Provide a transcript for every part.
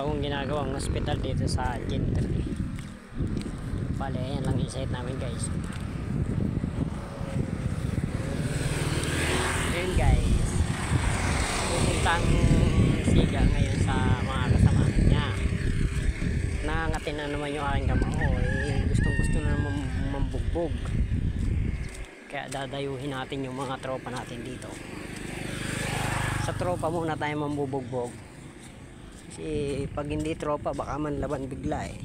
bagong ginagawang hospital dito sa Gentry. Bale, ayan lang insight namin guys. Ayan guys, pupuntang siga ngayon sa mga kasamahan niya. Nangangatin na naman yung aking kamao, gustong gusto na naman mambugbog. Kaya dadayuhin natin yung mga tropa natin dito. Sa tropa muna tayo mambubugbog. Kasi pag hindi tropa baka manlaban bigla eh.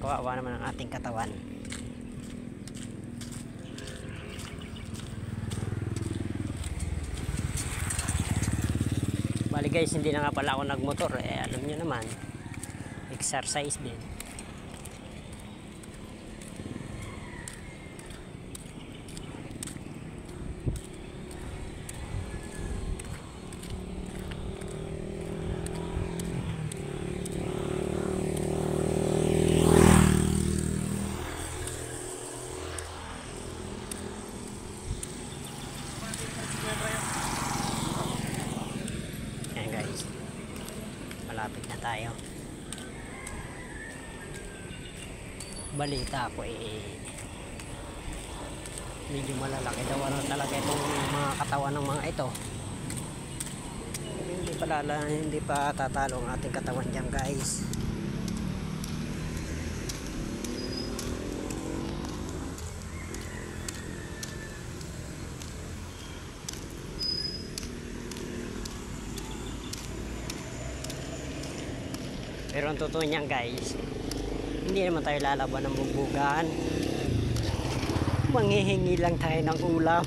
Kawawa naman ang ating katawan. Bali guys, hindi na nga pala ako nagmotor eh. Alam nyo naman, exercise din. Malapit na tayo. Balita ko medyo malalaki daw talaga itong mga katawan ng mga ito. Hindi pa tatalo ang ating katawan dyan guys. Pero ang totoo niyan guys, hindi naman tayo lalaban ng bugbugan. Manghihingi lang tayo ng ulam.